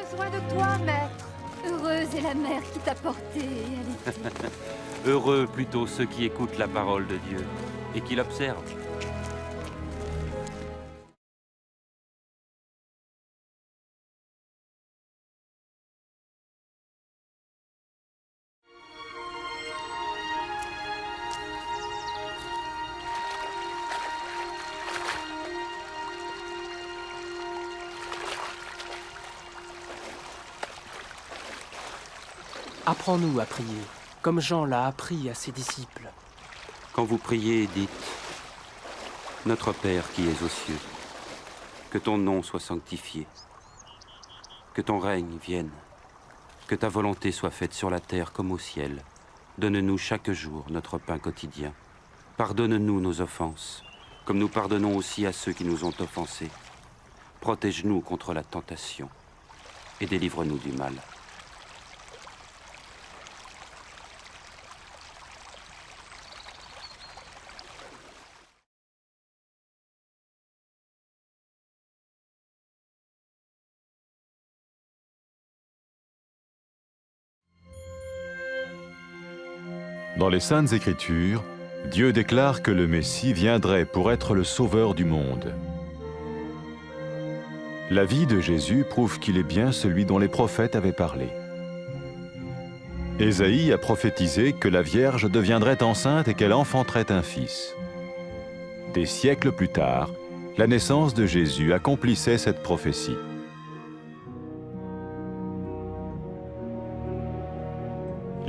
besoin de toi, maître. Heureuse est la mère qui t'a porté et allaitée. Heureux plutôt ceux qui écoutent la parole de Dieu et qui l'observent. Apprends-nous à prier, comme Jean l'a appris à ses disciples. Quand vous priez, dites « Notre Père qui es aux cieux, que ton nom soit sanctifié, que ton règne vienne, que ta volonté soit faite sur la terre comme au ciel. Donne-nous chaque jour notre pain quotidien. Pardonne-nous nos offenses, comme nous pardonnons aussi à ceux qui nous ont offensés. Protège-nous contre la tentation et délivre-nous du mal. » Dans les Saintes Écritures, Dieu déclare que le Messie viendrait pour être le sauveur du monde. La vie de Jésus prouve qu'il est bien celui dont les prophètes avaient parlé. Ésaïe a prophétisé que la Vierge deviendrait enceinte et qu'elle enfanterait un fils. Des siècles plus tard, la naissance de Jésus accomplissait cette prophétie.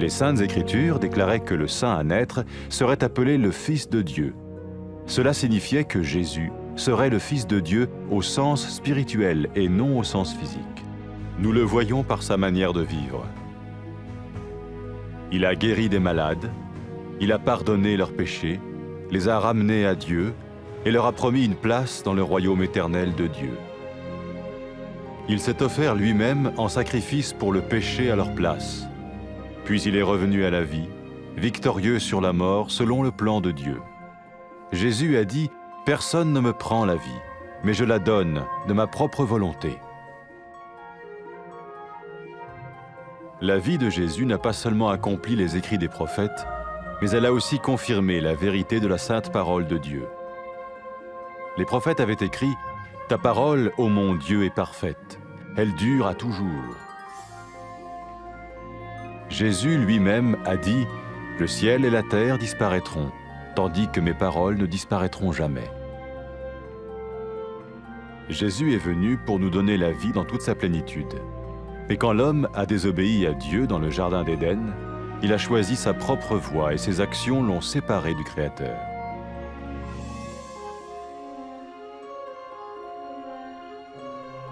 Les Saintes Écritures déclaraient que le saint à naître serait appelé le Fils de Dieu. Cela signifiait que Jésus serait le Fils de Dieu au sens spirituel et non au sens physique. Nous le voyons par sa manière de vivre. Il a guéri des malades, il a pardonné leurs péchés, les a ramenés à Dieu et leur a promis une place dans le royaume éternel de Dieu. Il s'est offert lui-même en sacrifice pour le péché à leur place. Puis il est revenu à la vie, victorieux sur la mort selon le plan de Dieu. Jésus a dit « Personne ne me prend la vie, mais je la donne de ma propre volonté. » La vie de Jésus n'a pas seulement accompli les écrits des prophètes, mais elle a aussi confirmé la vérité de la sainte parole de Dieu. Les prophètes avaient écrit « Ta parole, ô mon Dieu, est parfaite, elle dure à toujours. » Jésus lui-même a dit « Le ciel et la terre disparaîtront, tandis que mes paroles ne disparaîtront jamais. » Jésus est venu pour nous donner la vie dans toute sa plénitude. Et quand l'homme a désobéi à Dieu dans le jardin d'Éden, il a choisi sa propre voie et ses actions l'ont séparé du Créateur.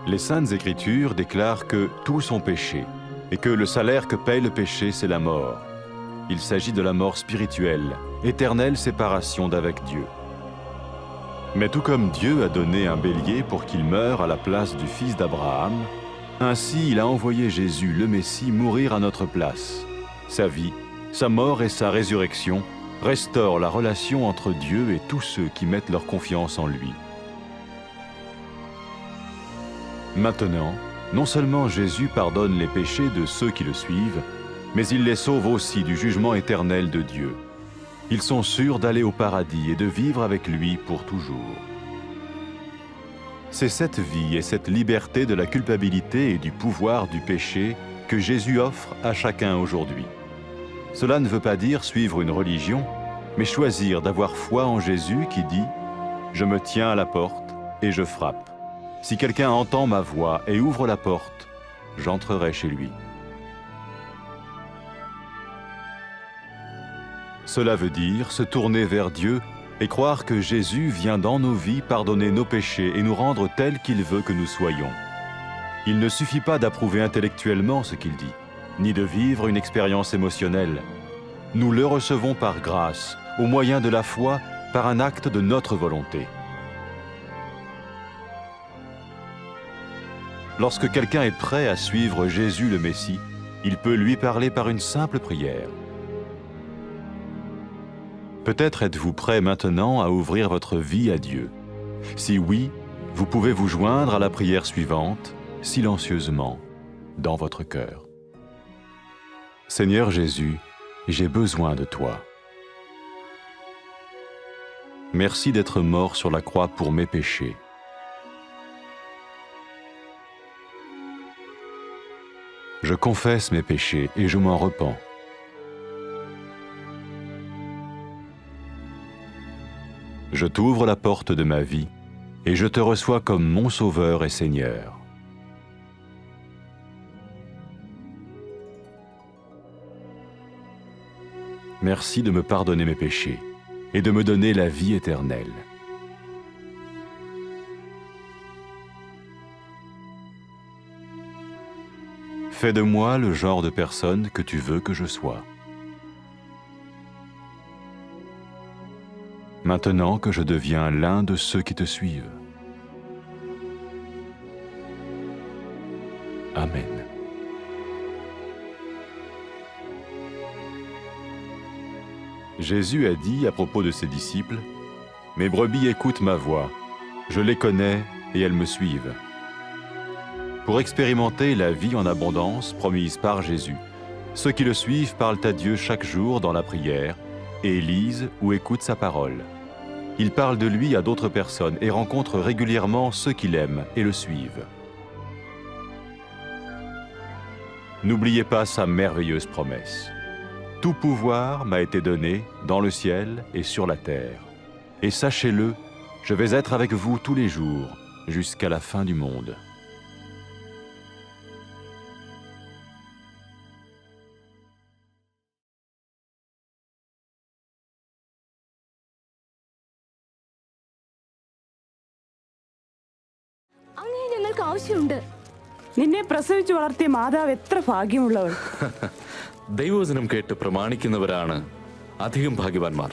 Les Saintes Écritures déclarent que tous ont péché et que le salaire que paye le péché, c'est la mort. Il s'agit de la mort spirituelle, éternelle séparation d'avec Dieu. Mais tout comme Dieu a donné un bélier pour qu'il meure à la place du fils d'Abraham, ainsi il a envoyé Jésus, le Messie, mourir à notre place. Sa vie, sa mort et sa résurrection restaurent la relation entre Dieu et tous ceux qui mettent leur confiance en lui. Maintenant, non seulement Jésus pardonne les péchés de ceux qui le suivent, mais il les sauve aussi du jugement éternel de Dieu. Ils sont sûrs d'aller au paradis et de vivre avec lui pour toujours. C'est cette vie et cette liberté de la culpabilité et du pouvoir du péché que Jésus offre à chacun aujourd'hui. Cela ne veut pas dire suivre une religion, mais choisir d'avoir foi en Jésus qui dit « Je me tiens à la porte et je frappe. Si quelqu'un entend ma voix et ouvre la porte, j'entrerai chez lui. » Cela veut dire se tourner vers Dieu et croire que Jésus vient dans nos vies pardonner nos péchés et nous rendre tels qu'il veut que nous soyons. Il ne suffit pas d'approuver intellectuellement ce qu'il dit, ni de vivre une expérience émotionnelle. Nous le recevons par grâce, au moyen de la foi, par un acte de notre volonté. Lorsque quelqu'un est prêt à suivre Jésus le Messie, il peut lui parler par une simple prière. Peut-être êtes-vous prêt maintenant à ouvrir votre vie à Dieu. Si oui, vous pouvez vous joindre à la prière suivante, silencieusement. dans votre cœur. Seigneur Jésus, j'ai besoin de toi. Merci d'être mort sur la croix pour mes péchés. Je confesse mes péchés et je m'en repens. Je t'ouvre la porte de ma vie et je te reçois comme mon Sauveur et Seigneur. Merci de me pardonner mes péchés et de me donner la vie éternelle. Fais de moi le genre de personne que tu veux que je sois. Maintenant que je deviens l'un de ceux qui te suivent. Amen. Jésus a dit à propos de ses disciples, « Mes brebis écoutent ma voix, je les connais et elles me suivent. » Pour expérimenter la vie en abondance promise par Jésus, ceux qui le suivent parlent à Dieu chaque jour dans la prière et lisent ou écoutent sa parole. Ils parlent de lui à d'autres personnes et rencontrent régulièrement ceux qui l'aiment et le suivent. N'oubliez pas sa merveilleuse promesse. Tout pouvoir m'a été donné dans le ciel et sur la terre. Et sachez-le, je vais être avec vous tous les jours, jusqu'à la fin du monde. അങ്ങയെ ഞങ്ങൾക്ക് ആവശ്യമുണ്ട്. നിന്നെ പ്രസവിച്ചു വളർത്തിയ മാതാവ് എത്ര ഭാഗ്യമുള്ളവൾ. ദൈവവചനം കേട്ട് പ്രമാണിക്കുന്നവരാണ് അധികം ഭാഗ്യവാന്മാർ.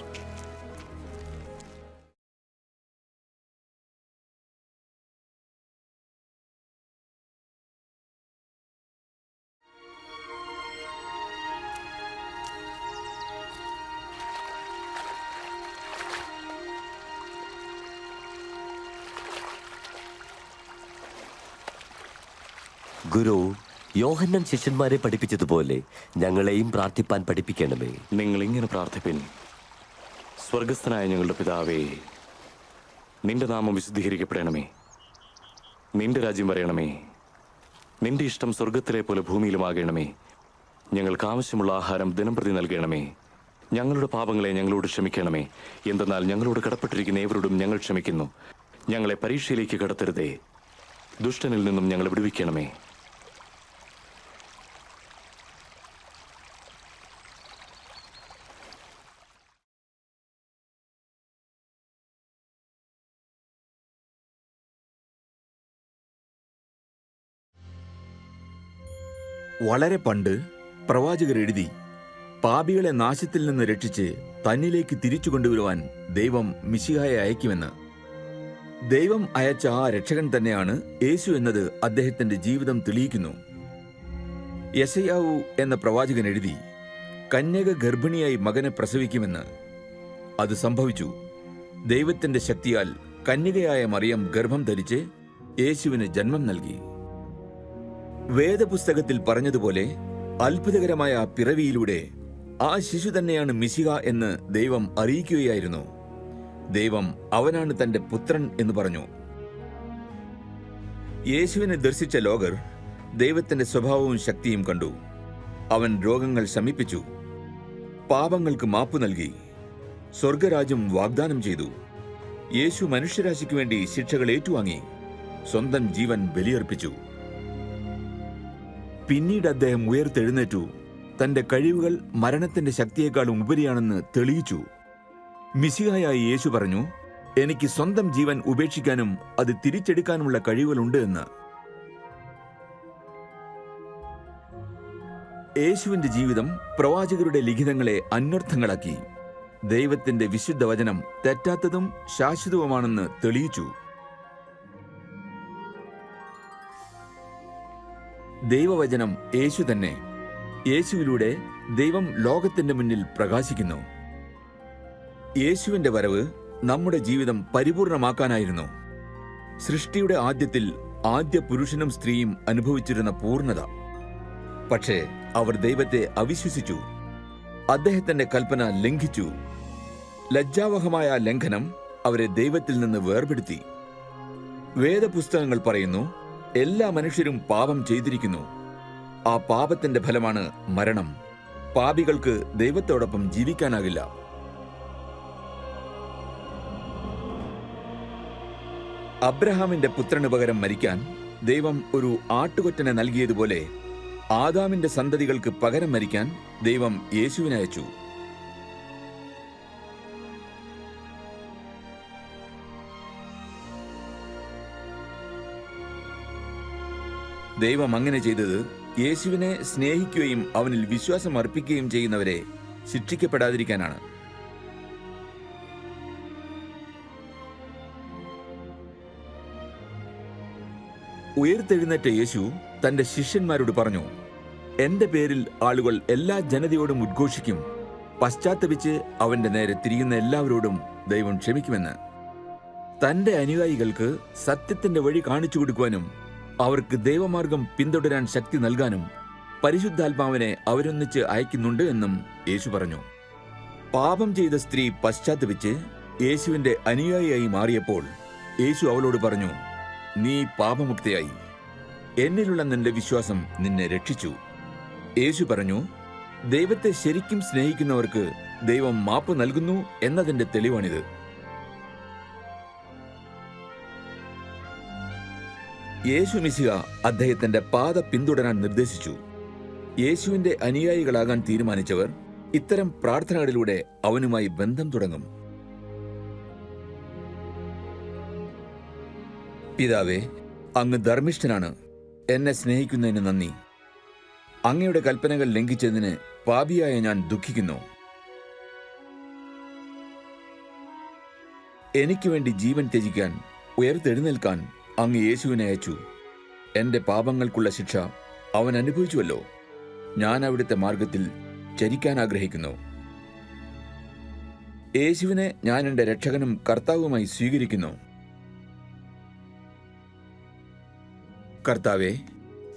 ഗുരു, യോഹന്നാൻ ശിഷ്യന്മാരെ പഠിപ്പിച്ചതുപോലെ ഞങ്ങളെയും പ്രാർത്ഥിപ്പാൻ പഠിപ്പിക്കണമേ. നിങ്ങൾ ഇങ്ങനെ പ്രാർത്ഥിപ്പിൻ. സ്വർഗസ്ഥനായ ഞങ്ങളുടെ പിതാവേ, നിന്റെ നാമം വിശുദ്ധീകരിക്കപ്പെടണമേ. നിന്റെ രാജ്യം വരയണമേ. നിന്റെ ഇഷ്ടം സ്വർഗത്തിലെ പോലെ ഭൂമിയിലുമാകണമേ. ഞങ്ങൾക്ക് ആവശ്യമുള്ള ആഹാരം ദിനംപ്രതി നൽകണമേ. ഞങ്ങളുടെ പാപങ്ങളെ ഞങ്ങളോട് ക്ഷമിക്കണമേ. എന്തെന്നാൽ ഞങ്ങളോട് കടപ്പെട്ടിരിക്കുന്ന ഏവരോടും ഞങ്ങൾ ക്ഷമിക്കുന്നു. ഞങ്ങളെ പരീക്ഷയിലേക്ക് കടത്തരുതേ, ദുഷ്ടനിൽ നിന്നും ഞങ്ങളെ വിടുവിക്കണമേ. വളരെ പണ്ട് പ്രവാചകർ എഴുതി, പാപികളെ നാശത്തിൽ നിന്ന് രക്ഷിച്ച് തന്നിലേക്ക് തിരിച്ചു കൊണ്ടുവരുവാൻ ദൈവം മിശിഹായെ അയക്കുമെന്ന്. ദൈവം അയച്ച ആ രക്ഷകൻ തന്നെയാണ് യേശു എന്നത് അദ്ദേഹത്തിന്റെ ജീവിതം തെളിയിക്കുന്നു. യെശയ്യാവു എന്ന പ്രവാചകൻ എഴുതി, കന്യക ഗർഭിണിയായി മകനെ പ്രസവിക്കുമെന്ന്. അത് സംഭവിച്ചു. ദൈവത്തിന്റെ ശക്തിയാൽ കന്യകയായ മറിയം ഗർഭം ധരിച്ച് യേശുവിന് ജന്മം നൽകി. വേദപുസ്തകത്തിൽ പറഞ്ഞതുപോലെ അത്ഭുതകരമായ പിറവിയിലൂടെ ആ ശിശു തന്നെയാണ് മിശിഹ എന്ന് ദൈവം അറിയിക്കുകയായിരുന്നു. ദൈവം അവനാണ് തന്റെ പുത്രൻ എന്ന് പറഞ്ഞു. യേശുവിനെ ദർശിച്ച ലോകർ ദൈവത്തിന്റെ സ്വഭാവവും ശക്തിയും കണ്ടു. അവൻ രോഗങ്ങൾ ശമിപ്പിച്ചു, പാപങ്ങൾക്ക് മാപ്പു നൽകി, സ്വർഗരാജ്യം വാഗ്ദാനം ചെയ്തു. യേശു മനുഷ്യരാശിക്ക് വേണ്ടി ശിക്ഷകൾ ഏറ്റുവാങ്ങി, സ്വന്തം ജീവൻ ബലിയർപ്പിച്ചു. പിന്നീട് അദ്ദേഹം ഉയർത്തെഴുന്നേറ്റു. തന്റെ കഴിവുകൾ മരണത്തിന്റെ ശക്തിയേക്കാളും ഉപരിയാണെന്ന് തെളിയിച്ചു. മിശിഹായായ യേശു പറഞ്ഞു, എനിക്ക് സ്വന്തം ജീവൻ ഉപേക്ഷിക്കാനും അത് തിരിച്ചെടുക്കാനുമുള്ള കഴിവുകളുണ്ട് എന്ന്. യേശുവിന്റെ ജീവിതം പ്രവാചകരുടെ ലിഖിതങ്ങളെ അന്വർത്ഥങ്ങളാക്കി. ദൈവത്തിന്റെ വിശുദ്ധ വചനം തെറ്റാത്തതും ശാശ്വതവുമാണെന്ന് തെളിയിച്ചു. ദൈവവചനം യേശു തന്നെ. യേശുവിലൂടെ ദൈവം ലോകത്തിന്റെ മുന്നിൽ പ്രകാശിക്കുന്നു. യേശുവിന്റെ വരവ് നമ്മുടെ ജീവിതം പരിപൂർണമാക്കാനായിരുന്നു. സൃഷ്ടിയുടെ ആദ്യത്തിൽ ആദ്യ പുരുഷനും സ്ത്രീയും അനുഭവിച്ചിരുന്ന പൂർണ്ണത പക്ഷേ അവർ ദൈവത്തെ അവിശ്വസിച്ചു, അദ്ദേഹത്തിന്റെ കൽപ്പന ലംഘിച്ചു. ലജ്ജാവഹമായ ലംഘനം അവരെ ദൈവത്തിൽ നിന്ന് വേർപെടുത്തി. വേദപുസ്തകങ്ങൾ പറയുന്നു, എല്ലാ മനുഷ്യരും പാപം ചെയ്തിരിക്കുന്നു. ആ പാപത്തിന്റെ ഫലമാണ് മരണം. പാപികൾക്ക് ദൈവത്തോടൊപ്പം ജീവിക്കാനാകില്ല. അബ്രഹാമിന്റെ പുത്രന് പകരം മരിക്കാൻ ദൈവം ഒരു ആട്ടുകൊറ്റനെ നൽകിയതുപോലെ ആദാമിന്റെ സന്തതികൾക്ക് പകരം മരിക്കാൻ ദൈവം യേശുവിനെ അയച്ചു. ദൈവം അങ്ങനെ ചെയ്തത് യേശുവിനെ സ്നേഹിക്കുകയും അവനിൽ വിശ്വാസം അർപ്പിക്കുകയും ചെയ്യുന്നവരെ ശിക്ഷിക്കപ്പെടാതിരിക്കാനാണ്. ഉയർത്തെഴുന്നേറ്റ യേശു തന്റെ ശിഷ്യന്മാരോട് പറഞ്ഞു, എന്റെ പേരിൽ ആളുകൾ എല്ലാ ജനതയോടും ഉദ്ഘോഷിക്കും. പശ്ചാത്തപിച്ച് അവന്റെ നേരെ തിരിയുന്ന എല്ലാവരോടും ദൈവം ക്ഷമിക്കുമെന്ന്. തന്റെ അനുയായികൾക്ക് സത്യത്തിന്റെ വഴി കാണിച്ചു കൊടുക്കുവാനും അവർക്ക് ദൈവമാർഗം പിന്തുടരാൻ ശക്തി നൽകാനും പരിശുദ്ധാത്മാവിനെ അവരൊന്നിച്ച് അയക്കുന്നുണ്ട് എന്നും യേശു പറഞ്ഞു. പാപം ചെയ്ത സ്ത്രീ പശ്ചാത്തപിച്ച് യേശുവിന്റെ അനുയായിയായി മാറിയപ്പോൾ യേശു അവളോട് പറഞ്ഞു, നീ പാപമുക്തയായി. എന്നിലുള്ള നിന്റെ വിശ്വാസം നിന്നെ രക്ഷിച്ചു. യേശു പറഞ്ഞു, ദൈവത്തെ ശരിക്കും സ്നേഹിക്കുന്നവർക്ക് ദൈവം മാപ്പ് നൽകുന്നു എന്നതിന്റെ തെളിവാണിത്. യേശു മിശിഹ അദ്ദേഹത്തിന്റെ പാത പിന്തുടരാൻ നിർദ്ദേശിച്ചു. യേശുവിന്റെ അനുയായികളാകാൻ തീരുമാനിച്ചവർ ഇത്തരം പ്രാർത്ഥനകളിലൂടെ അവനുമായി ബന്ധം തുടങ്ങും. പിതാവേ, അങ്ങ് ധർമ്മിഷ്ഠനാണ്. എന്നെ സ്നേഹിക്കുന്നതിന് നന്ദി. അങ്ങയുടെ കൽപ്പനകൾ ലംഘിച്ചതിന് പാപിയായ ഞാൻ ദുഃഖിക്കുന്നു. എനിക്ക് വേണ്ടി ജീവൻ ത്യജിക്കാൻ, ഉയർത്തെഴുന്നേൽക്കാൻ അങ്ങ് യേശുവിനെ അയച്ചു. എന്റെ പാപങ്ങൾക്കുള്ള ശിക്ഷ അവൻ അനുഭവിച്ചുവല്ലോ. ഞാൻ അവിടുത്തെ മാർഗത്തിൽ ചരിക്കാൻ ആഗ്രഹിക്കുന്നു. യേശുവിനെ ഞാൻ എന്റെ രക്ഷകനും കർത്താവുമായി സ്വീകരിക്കുന്നു. കർത്താവേ,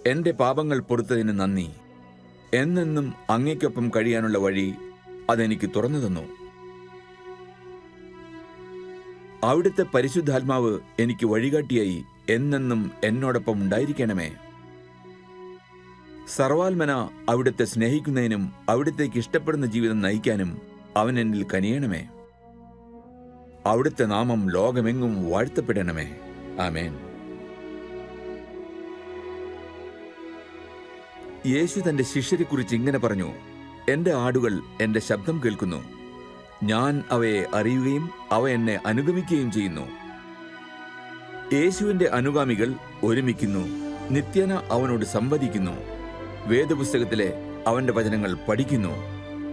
എന്റെ പാപങ്ങൾ പൊറുത്തതിന് നന്ദി. എന്നെന്നും അങ്ങയ്ക്കൊപ്പം കഴിയാനുള്ള വഴി അതെനിക്ക് തുറന്നു തന്നു. അവിടുത്തെ പരിശുദ്ധാത്മാവ് എനിക്ക് വഴികാട്ടിയായി എന്നെന്നും എന്നോടൊപ്പം ഉണ്ടായിരിക്കണമേ. സർവാത്മന അവിടുത്തെ സ്നേഹിക്കുന്നതിനും അവിടുത്തേക്ക് ഇഷ്ടപ്പെടുന്ന ജീവിതം നയിക്കാനും അവൻ എന്നിൽ കനിയണമേ. അവിടുത്തെ നാമം ലോകമെങ്ങും വാഴ്ത്തപ്പെടണമേ. ആമേൻ. യേശു തന്റെ ശിഷ്യരെക്കുറിച്ച് ഇങ്ങനെ പറഞ്ഞു, എന്റെ ആടുകൾ എന്റെ ശബ്ദം കേൾക്കുന്നു. ഞാൻ അവയെ അറിയുകയും അവ എന്നെ അനുഗമിക്കുകയും ചെയ്യുന്നു. യേശുവിന്റെ അനുഗാമികൾ ഒരുമിക്കുന്നു, നിത്യേന അവനോട് സംവദിക്കുന്നു, വേദപുസ്തകത്തിലെ അവന്റെ വചനങ്ങൾ പഠിക്കുന്നു,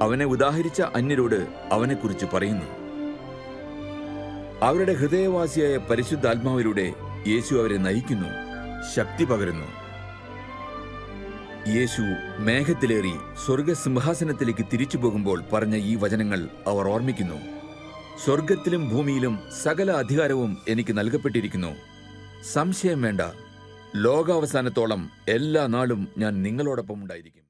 അവനെ ഉദാഹരിച്ച അന്യരോട് അവനെക്കുറിച്ച് പറയുന്നു. അവരുടെ ഹൃദയവാസിയായ പരിശുദ്ധാത്മാവിലൂടെ യേശു അവരെ നയിക്കുന്നു, ശക്തി പകരുന്നു. യേശു മേഘത്തിലേറി സ്വർഗസിംഹാസനത്തിലേക്ക് തിരിച്ചു പോകുമ്പോൾ പറഞ്ഞ ഈ വചനങ്ങൾ അവർ ഓർമ്മിക്കുന്നു. സ്വർഗത്തിലും ഭൂമിയിലും സകല അധികാരവും എനിക്ക് നൽകപ്പെട്ടിരിക്കുന്നു. സംശയം വേണ്ട, ലോകാവസാനത്തോളം എല്ലാ നാളും ഞാൻ നിങ്ങളോടൊപ്പം ഉണ്ടായിരിക്കും.